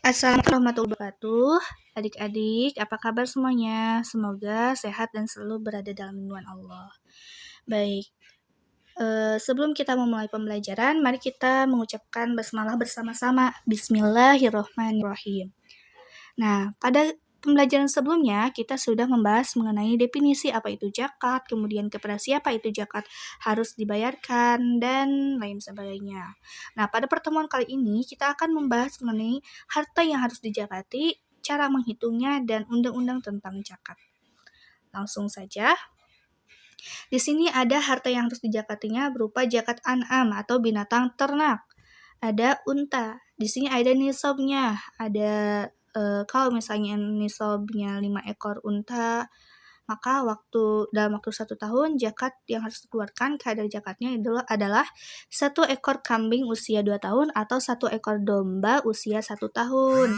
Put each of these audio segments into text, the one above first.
Assalamualaikum warahmatullahi wabarakatuh. Adik-adik, apa kabar semuanya? Semoga sehat dan selalu berada dalam lindungan Allah. Baik, sebelum kita memulai pembelajaran, mari kita mengucapkan basmalah bersama-sama. Bismillahirrahmanirrahim. Nah, pada pembelajaran sebelumnya, kita sudah membahas mengenai definisi apa itu zakat, kemudian kepada siapa itu zakat harus dibayarkan, dan lain sebagainya. Nah, pada pertemuan kali ini, kita akan membahas mengenai harta yang harus dijakati, cara menghitungnya, dan undang-undang tentang zakat. Langsung saja. Di sini ada harta yang harus dijakatinya berupa zakat an'am atau binatang ternak. Ada unta. Di sini ada nisabnya. Ada kalau misalnya nisabnya 5 ekor unta, maka dalam waktu 1 tahun zakat yang harus dikeluarkan kadar zakatnya adalah 1 ekor kambing usia 2 tahun atau 1 ekor domba usia 1 tahun.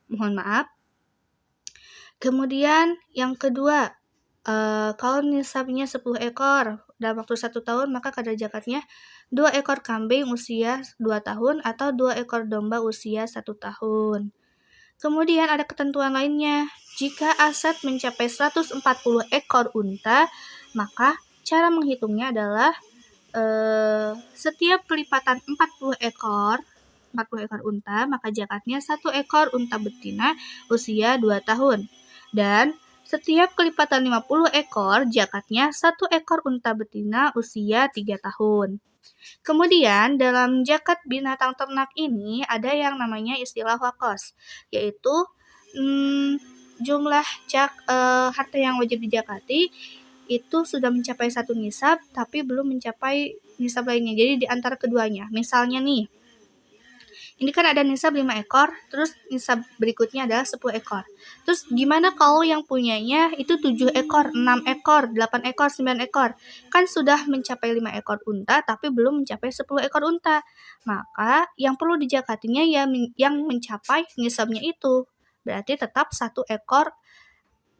Mohon maaf. Kemudian yang kedua, kalau nisabnya 10 ekor dalam waktu 1 tahun, maka kadar zakatnya 2 ekor kambing usia 2 tahun atau 2 ekor domba usia 1 tahun. Kemudian ada ketentuan lainnya. Jika aset mencapai 140 ekor unta, maka cara menghitungnya adalah setiap kelipatan 40 ekor unta, maka zakatnya 1 ekor unta betina usia 2 tahun. Dan setiap kelipatan 50 ekor, zakatnya 1 ekor unta betina usia 3 tahun. Kemudian, dalam zakat binatang ternak ini ada yang namanya istilah wakos, yaitu jumlah harta yang wajib dijakati itu sudah mencapai 1 nisab, tapi belum mencapai nisab lainnya. Jadi di antara keduanya, misalnya nih, ini kan ada nisab 5 ekor, terus nisab berikutnya adalah 10 ekor. Terus gimana kalau yang punyanya itu 7 ekor, 6 ekor, 8 ekor, 9 ekor? Kan sudah mencapai 5 ekor unta, tapi belum mencapai 10 ekor unta. Maka yang perlu dijakatinya yang mencapai nisabnya itu. Berarti tetap 1 ekor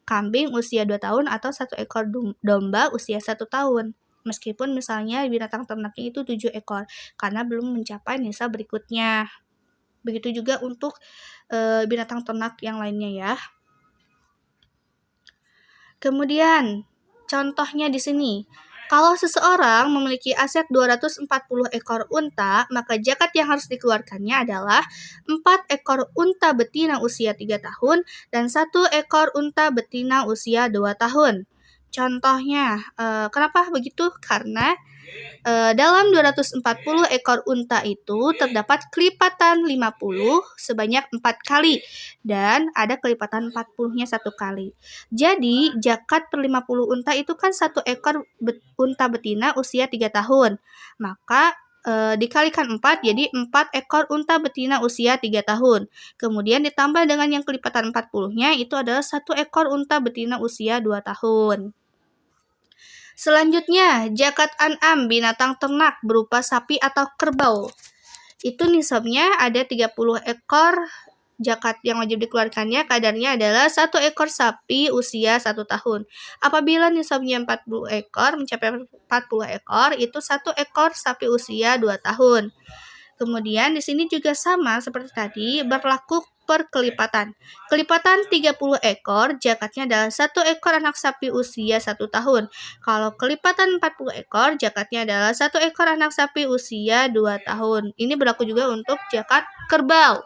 kambing usia 2 tahun atau 1 ekor domba usia 1 tahun. Meskipun misalnya binatang ternaknya itu 7 ekor, karena belum mencapai nisab berikutnya. Begitu juga untuk binatang ternak yang lainnya ya. Kemudian, contohnya di sini. Kalau seseorang memiliki aset 240 ekor unta, maka zakat yang harus dikeluarkannya adalah 4 ekor unta betina usia 3 tahun dan 1 ekor unta betina usia 2 tahun. Contohnya, kenapa begitu? Karena dalam 240 ekor unta itu terdapat kelipatan 50 sebanyak 4 kali dan ada kelipatan 40-nya 1 kali. Jadi, zakat per 50 unta itu kan 1 ekor unta betina usia 3 tahun. Maka dikalikan 4, jadi 4 ekor unta betina usia 3 tahun. Kemudian ditambah dengan yang kelipatan 40-nya, itu adalah 1 ekor unta betina usia 2 tahun. Selanjutnya, zakat an'am binatang ternak berupa sapi atau kerbau. Itu nisabnya ada 30 ekor. Zakat yang wajib dikeluarkannya kadarnya adalah 1 ekor sapi usia 1 tahun. Apabila nisabnya 40 ekor, mencapai 40 ekor, itu 1 ekor sapi usia 2 tahun. Kemudian di sini juga sama seperti tadi, berlaku per kelipatan. Kelipatan 30 ekor, zakatnya adalah 1 ekor anak sapi usia 1 tahun. Kalau kelipatan 40 ekor, zakatnya adalah 1 ekor anak sapi usia 2 tahun. Ini berlaku juga untuk zakat kerbau.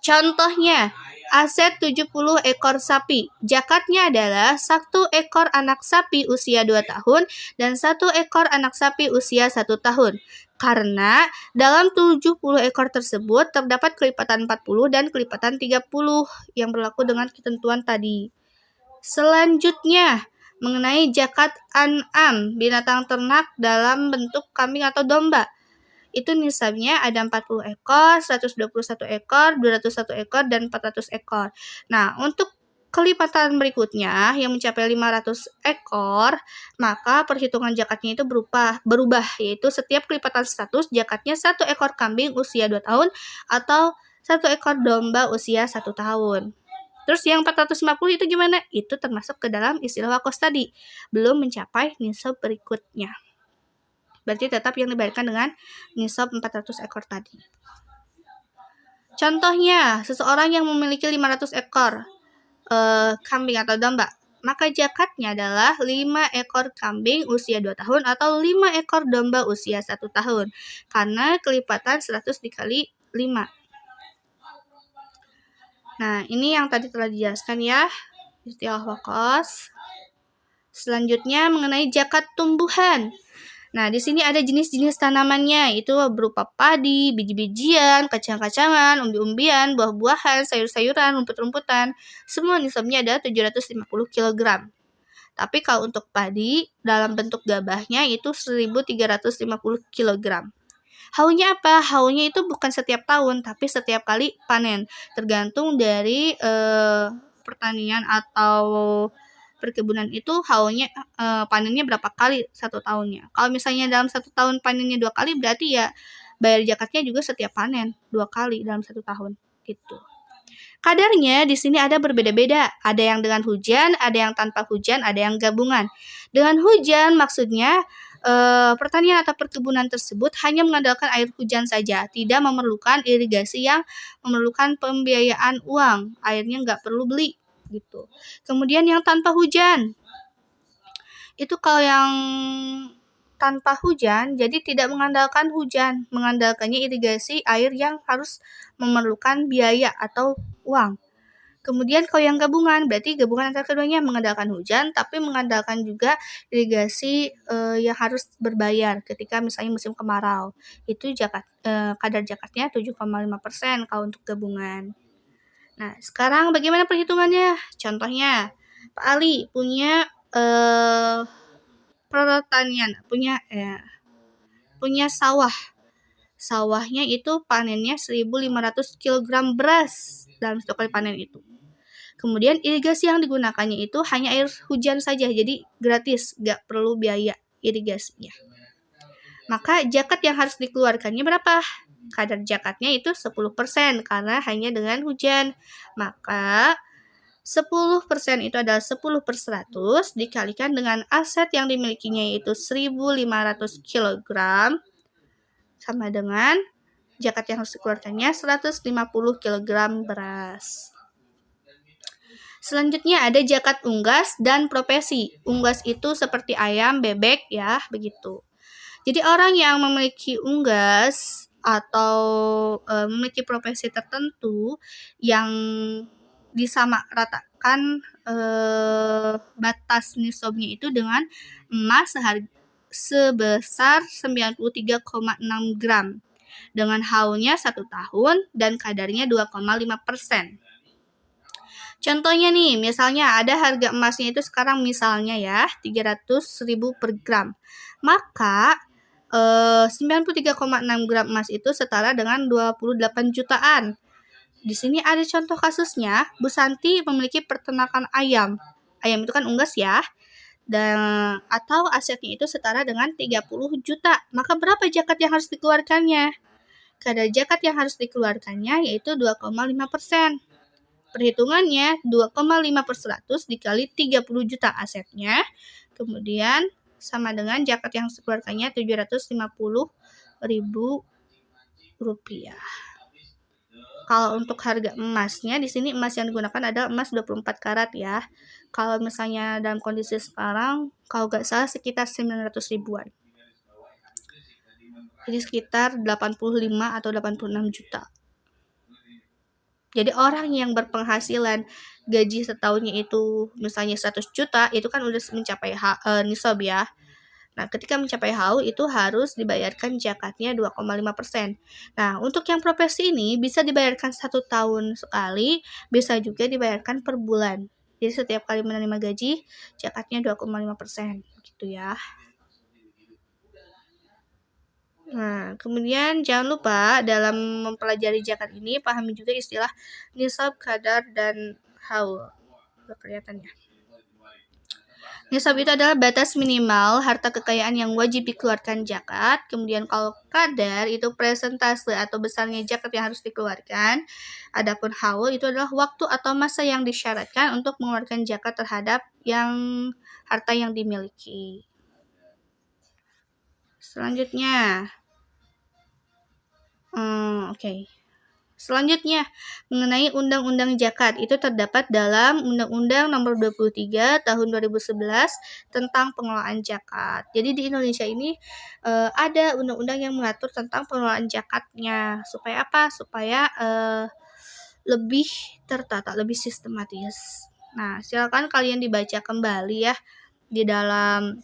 Contohnya, aset 70 ekor sapi. Zakatnya adalah 1 ekor anak sapi usia 2 tahun dan 1 ekor anak sapi usia 1 tahun. Karena dalam 70 ekor tersebut terdapat kelipatan 40 dan kelipatan 30 yang berlaku dengan ketentuan tadi. Selanjutnya, mengenai zakat an'am, binatang ternak dalam bentuk kambing atau domba. Itu nisabnya ada 40 ekor, 121 ekor, 201 ekor, dan 400 ekor. Nah, untuk kelipatan berikutnya yang mencapai 500 ekor, maka perhitungan zakatnya itu berubah, yaitu setiap kelipatan 100, zakatnya 1 ekor kambing usia 2 tahun atau 1 ekor domba usia 1 tahun. Terus yang 450 itu gimana? Itu termasuk ke dalam istilah wakos tadi, belum mencapai nisab berikutnya. Berarti tetap yang dibayarkan dengan nisab 400 ekor tadi. Contohnya, seseorang yang memiliki 500 ekor kambing atau domba, maka zakatnya adalah 5 ekor kambing usia 2 tahun atau 5 ekor domba usia 1 tahun. Karena kelipatan 100 dikali 5. Nah, ini yang tadi telah dijelaskan ya, istilah wakos. Selanjutnya mengenai zakat tumbuhan. Nah, di sini ada jenis-jenis tanamannya, itu berupa padi, biji-bijian, kacang-kacangan, umbi-umbian, buah-buahan, sayur-sayuran, rumput-rumputan. Semua nisabnya ada 750 kg. Tapi kalau untuk padi, dalam bentuk gabahnya itu 1350 kg. Haulnya apa? Haulnya itu bukan setiap tahun, tapi setiap kali panen. Tergantung dari pertanian atau perkebunan itu haulnya panennya berapa kali satu tahunnya. Kalau misalnya dalam 1 tahun panennya 2 kali, berarti ya bayar zakatnya juga setiap panen 2 kali dalam 1 tahun gitu. Kadarnya di sini ada berbeda-beda. Ada yang dengan hujan, ada yang tanpa hujan, ada yang gabungan. Dengan hujan maksudnya pertanian atau perkebunan tersebut hanya mengandalkan air hujan saja, tidak memerlukan irigasi yang memerlukan pembiayaan uang. Airnya nggak perlu beli gitu. Kemudian yang tanpa hujan, itu kalau yang tanpa hujan, jadi tidak mengandalkan hujan, mengandalkannya irigasi air yang harus memerlukan biaya atau uang. Kemudian kalau yang gabungan, berarti gabungan antara keduanya mengandalkan hujan, tapi mengandalkan juga irigasi yang harus berbayar ketika misalnya musim kemarau. Itu kadar zakatnya 7,5% kalau untuk gabungan. Nah, sekarang bagaimana perhitungannya? Contohnya, Pak Ali punya pertanian, punya sawah. Sawahnya itu panennya 1.500 kg beras dalam satu kali panen itu. Kemudian irigasi yang digunakannya itu hanya air hujan saja, jadi gratis, gak perlu biaya irigasinya. Maka zakat yang harus dikeluarkannya berapa? Kadar zakatnya itu 10% karena hanya dengan hujan. Maka 10% itu adalah 10/100 dikalikan dengan aset yang dimilikinya yaitu 1.500 kg sama dengan zakat yang harus dikeluarkannya 150 kg beras. Selanjutnya ada zakat unggas dan profesi. Unggas itu seperti ayam, bebek ya, begitu. Jadi orang yang memiliki unggas atau memiliki profesi tertentu yang disamaratakan batas nisabnya itu dengan emas sebesar 93,6 gram dengan haulnya 1 tahun dan kadarnya 2,5%. Contohnya nih, misalnya ada harga emasnya itu sekarang misalnya ya 300.000 per gram. Maka 93,6 gram emas itu setara dengan 28 jutaan. Di sini ada contoh kasusnya, Bu Santi memiliki peternakan ayam. Ayam itu kan unggas ya. Dan atau asetnya itu setara dengan 30 juta. Maka berapa zakat yang harus dikeluarkannya? Kadar zakat yang harus dikeluarkannya yaitu 2,5%. Perhitungannya 2,5/100 dikali 30 juta asetnya. Kemudian sama dengan zakat yang dikeluarkannya 750.000 rupiah. Kalau untuk harga emasnya di sini emas yang digunakan adalah emas 24 karat ya. Kalau misalnya dalam kondisi sekarang kalau nggak salah sekitar 900 ribuan. Jadi sekitar 85 atau 86 juta. Jadi orang yang berpenghasilan gaji setahunnya itu misalnya 100 juta, itu kan udah mencapai nisab ya. Nah, ketika mencapai haul itu harus dibayarkan zakatnya 2,5%. Nah, untuk yang profesi ini bisa dibayarkan 1 tahun sekali, bisa juga dibayarkan per bulan. Jadi setiap kali menerima gaji, zakatnya 2,5%, gitu ya. Nah, kemudian jangan lupa dalam mempelajari zakat ini pahami juga istilah nisab, kadar, dan haul. Udah kelihatan ya. Nisab itu adalah batas minimal harta kekayaan yang wajib dikeluarkan zakat. Kemudian kalau kadar itu presentase atau besarnya zakat yang harus dikeluarkan. Adapun haul itu adalah waktu atau masa yang disyaratkan untuk mengeluarkan zakat terhadap harta yang dimiliki. Selanjutnya, oke. Selanjutnya, mengenai Undang-Undang Zakat, itu terdapat dalam Undang-Undang Nomor 23 Tahun 2011 tentang pengelolaan zakat. Jadi di Indonesia ini ada undang-undang yang mengatur tentang pengelolaan zakatnya. Supaya apa? Supaya lebih tertata, lebih sistematis. Nah, silakan kalian dibaca kembali ya di dalam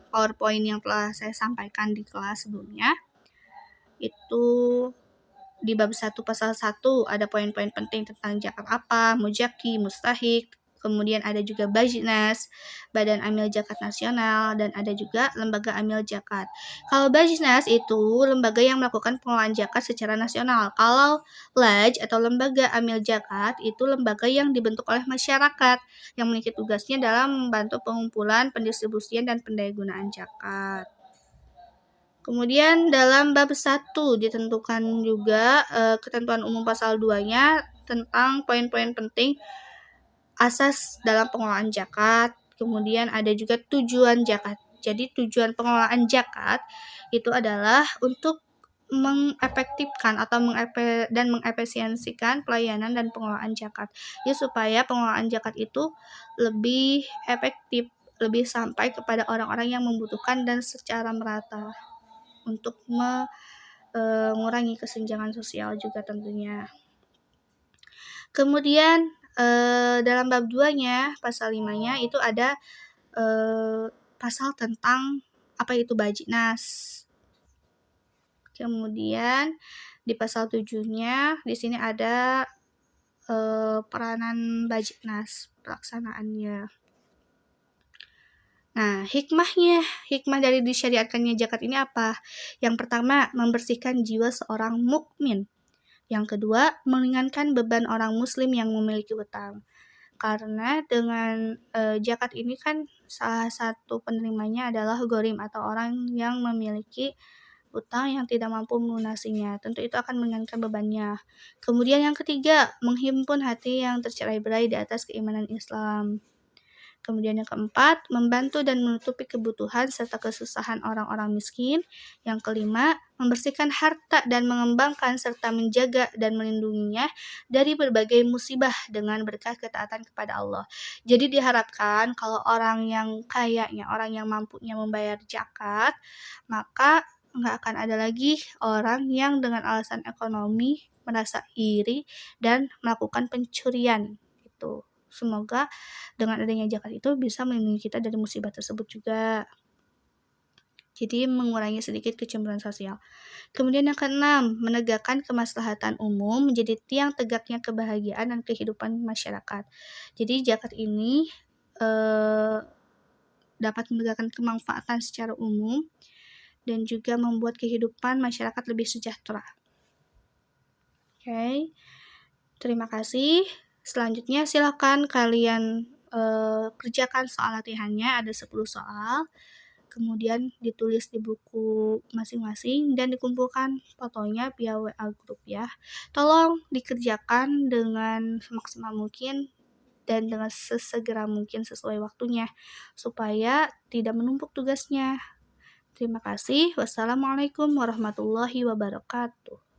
PowerPoint yang telah saya sampaikan di kelas sebelumnya. Itu di bab 1 pasal 1 ada poin-poin penting tentang zakat apa, mujaki, mustahik, kemudian ada juga Bajnas, Badan Amil Zakat Nasional, dan ada juga Lembaga Amil Zakat. Kalau Bajnas itu lembaga yang melakukan pengelolaan zakat secara nasional. Kalau Laj atau Lembaga Amil Zakat itu lembaga yang dibentuk oleh masyarakat yang memiliki tugasnya dalam membantu pengumpulan, pendistribusian, dan pendayagunaan zakat. Kemudian dalam bab 1 ditentukan juga ketentuan umum pasal 2-nya tentang poin-poin penting asas dalam pengelolaan zakat. Kemudian ada juga tujuan zakat. Jadi tujuan pengelolaan zakat itu adalah untuk mengefektifkan atau mengefisiensikan pelayanan dan pengelolaan zakat. Ya, supaya pengelolaan zakat itu lebih efektif, lebih sampai kepada orang-orang yang membutuhkan dan secara merata, untuk mengurangi kesenjangan sosial juga tentunya. Kemudian dalam bab 2-nya, pasal 5-nya itu ada pasal tentang apa itu Bajnas. Kemudian di pasal 7-nya di sini ada peranan Bajnas, pelaksanaannya. Nah, hikmah dari disyariatkannya zakat ini apa? Yang pertama, membersihkan jiwa seorang mukmin. Yang kedua, meringankan beban orang muslim yang memiliki utang. Karena dengan zakat ini kan salah satu penerimanya adalah ghorim atau orang yang memiliki utang yang tidak mampu melunasinya. Tentu itu akan meringankan bebannya. Kemudian yang ketiga, menghimpun hati yang tercerai-berai di atas keimanan Islam. Kemudian yang keempat, membantu dan menutupi kebutuhan serta kesusahan orang-orang miskin. Yang kelima, membersihkan harta dan mengembangkan serta menjaga dan melindunginya dari berbagai musibah dengan berkah ketaatan kepada Allah. Jadi diharapkan kalau orang yang kayanya, orang yang mampunya membayar zakat, maka nggak akan ada lagi orang yang dengan alasan ekonomi merasa iri dan melakukan pencurian gitu. Semoga dengan adanya zakat itu bisa melindungi kita dari musibah tersebut juga. Jadi mengurangi sedikit kecemburuan sosial. Kemudian yang keenam, menegakkan kemaslahatan umum menjadi tiang tegaknya kebahagiaan dan kehidupan masyarakat. Jadi zakat ini dapat menegakkan kemanfaatan secara umum dan juga membuat kehidupan masyarakat lebih sejahtera. Oke. Terima kasih. Selanjutnya silakan kalian kerjakan soal latihannya, ada 10 soal. Kemudian ditulis di buku masing-masing dan dikumpulkan fotonya via WA grup ya. Tolong dikerjakan dengan semaksimal mungkin dan dengan sesegera mungkin sesuai waktunya supaya tidak menumpuk tugasnya. Terima kasih. Wassalamualaikum warahmatullahi wabarakatuh.